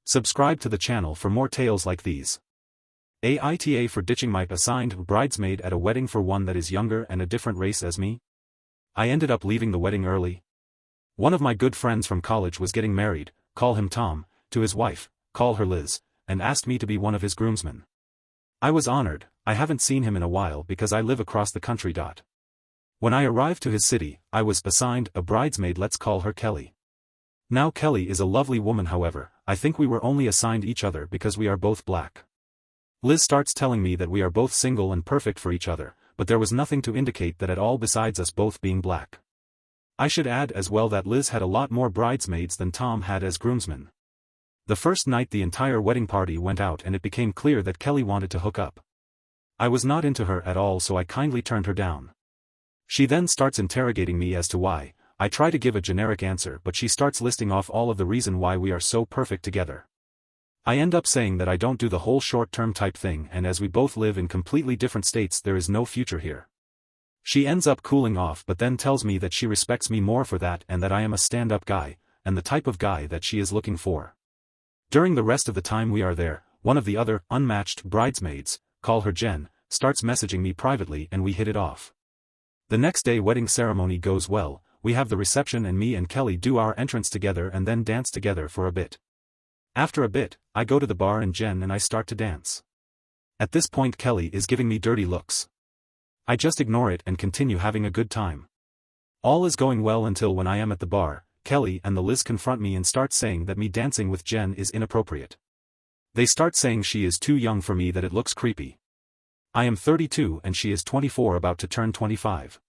Subscribe to the channel for more tales like these. AITA for ditching my assigned bridesmaid at a wedding for one that is younger and a different race as me. I ended up leaving the wedding early. One of my good friends from college was getting married, call him Tom, to his wife, call her Liz, and asked me to be one of his groomsmen. I was honored. I haven't seen him in a while because I live across the country. When I arrived to his city, I was assigned a bridesmaid. Let's call her Kelly. Now Kelly is a lovely woman. However, I think we were only assigned each other because we are both black. Liz starts telling me that we are both single and perfect for each other, but there was nothing to indicate that at all besides us both being black. I should add as well that Liz had a lot more bridesmaids than Tom had as groomsmen. The first night the entire wedding party went out and it became clear that Kelly wanted to hook up. I was not into her at all, so I kindly turned her down. She then starts interrogating me as to why. I try to give a generic answer, but she starts listing off all of the reason why we are so perfect together. I end up saying that I don't do the whole short-term type thing, and as we both live in completely different states there is no future here. She ends up cooling off but then tells me that she respects me more for that and that I am a stand-up guy, and the type of guy that she is looking for. During the rest of the time we are there, one of the other unmatched bridesmaids, call her Jen, starts messaging me privately and we hit it off. The next day wedding ceremony goes well. We have the reception and me and Kelly do our entrance together and then dance together for a bit. After a bit, I go to the bar and Jen and I start to dance. At this point Kelly is giving me dirty looks. I just ignore it and continue having a good time. All is going well until when I am at the bar, Kelly and the Liz confront me and start saying that me dancing with Jen is inappropriate. They start saying she is too young for me, that it looks creepy. I am 32 and she is 24, about to turn 25.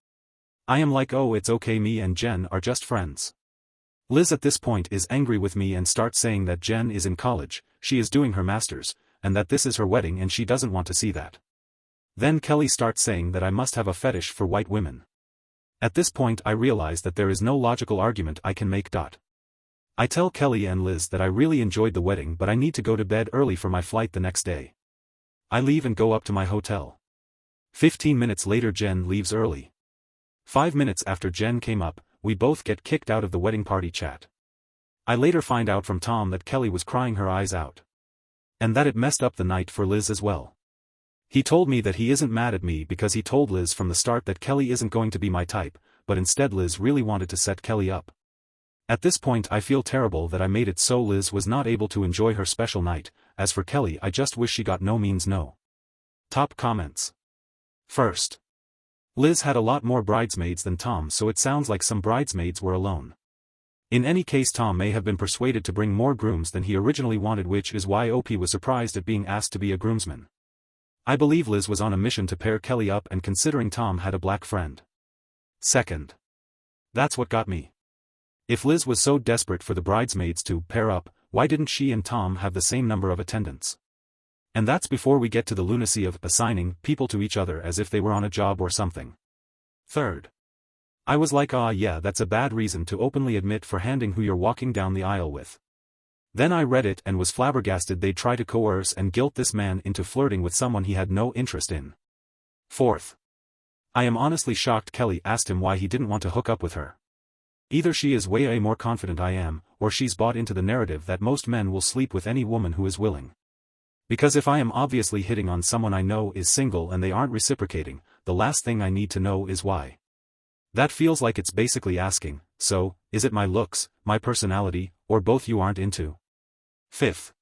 I am like, oh, it's okay, me and Jen are just friends. Liz at this point is angry with me and starts saying that Jen is in college, she is doing her master's, and that this is her wedding and she doesn't want to see that. Then Kelly starts saying that I must have a fetish for white women. At this point I realize that there is no logical argument I can make. I tell Kelly and Liz that I really enjoyed the wedding but I need to go to bed early for my flight the next day. I leave and go up to my hotel. 15 minutes later Jen leaves early. 5 minutes after Jen came up, we both get kicked out of the wedding party chat. I later find out from Tom that Kelly was crying her eyes out. And that it messed up the night for Liz as well. He told me that he isn't mad at me because he told Liz from the start that Kelly isn't going to be my type, but instead Liz really wanted to set Kelly up. At this point I feel terrible that I made it so Liz was not able to enjoy her special night. As for Kelly, I just wish she got no means no. Top comments. First, Liz had a lot more bridesmaids than Tom, so it sounds like some bridesmaids were alone. In any case, Tom may have been persuaded to bring more grooms than he originally wanted, which is why OP was surprised at being asked to be a groomsman. I believe Liz was on a mission to pair Kelly up, and considering Tom had a black friend. Second, that's what got me. If Liz was so desperate for the bridesmaids to pair up, why didn't she and Tom have the same number of attendants? And that's before we get to the lunacy of assigning people to each other as if they were on a job or something. Third, I was like, yeah, that's a bad reason to openly admit for handing who you're walking down the aisle with. Then I read it and was flabbergasted they'd try to coerce and guilt this man into flirting with someone he had no interest in. Fourth, I am honestly shocked Kelly asked him why he didn't want to hook up with her. Either she is way more confident I am, or she's bought into the narrative that most men will sleep with any woman who is willing. Because if I am obviously hitting on someone I know is single and they aren't reciprocating, the last thing I need to know is why. That feels like it's basically asking, so, is it my looks, my personality, or both you aren't into? Fifth,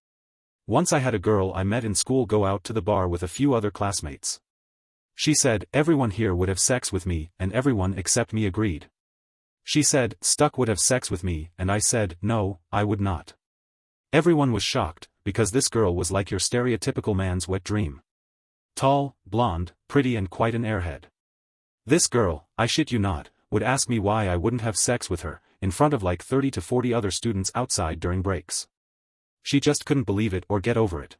once I had a girl I met in school go out to the bar with a few other classmates. She said, everyone here would have sex with me, and everyone except me agreed. She said, Stuck would have sex with me, and I said, no, I would not. Everyone was shocked, because this girl was like your stereotypical man's wet dream. Tall, blonde, pretty and quite an airhead. This girl, I shit you not, would ask me why I wouldn't have sex with her, in front of like 30 to 40 other students outside during breaks. She just couldn't believe it or get over it.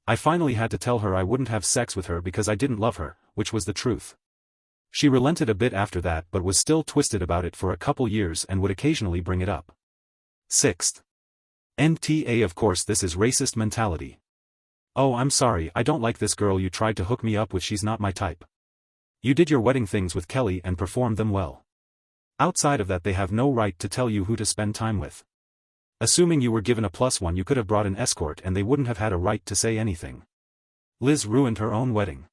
I finally had to tell her I wouldn't have sex with her because I didn't love her, which was the truth. She relented a bit after that but was still twisted about it for a couple years and would occasionally bring it up. Sixth, NTA, of course this is racist mentality. Oh, I'm sorry, I don't like this girl you tried to hook me up with, she's not my type. You did your wedding things with Kelly and performed them well. Outside of that they have no right to tell you who to spend time with. Assuming you were given a +1, you could have brought an escort and they wouldn't have had a right to say anything. Liz ruined her own wedding.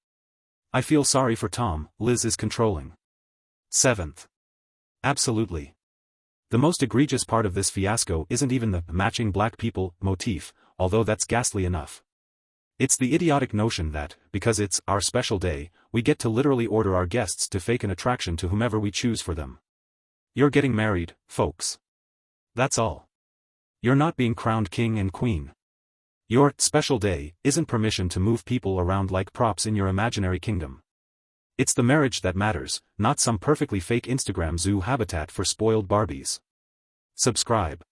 I feel sorry for Tom, Liz is controlling. 7th. Absolutely. The most egregious part of this fiasco isn't even the matching black people motif, although that's ghastly enough. It's the idiotic notion that, because it's our special day, we get to literally order our guests to fake an attraction to whomever we choose for them. You're getting married, folks. That's all. You're not being crowned king and queen. Your special day isn't permission to move people around like props in your imaginary kingdom. It's the marriage that matters, not some perfectly fake Instagram zoo habitat for spoiled Barbies. Subscribe.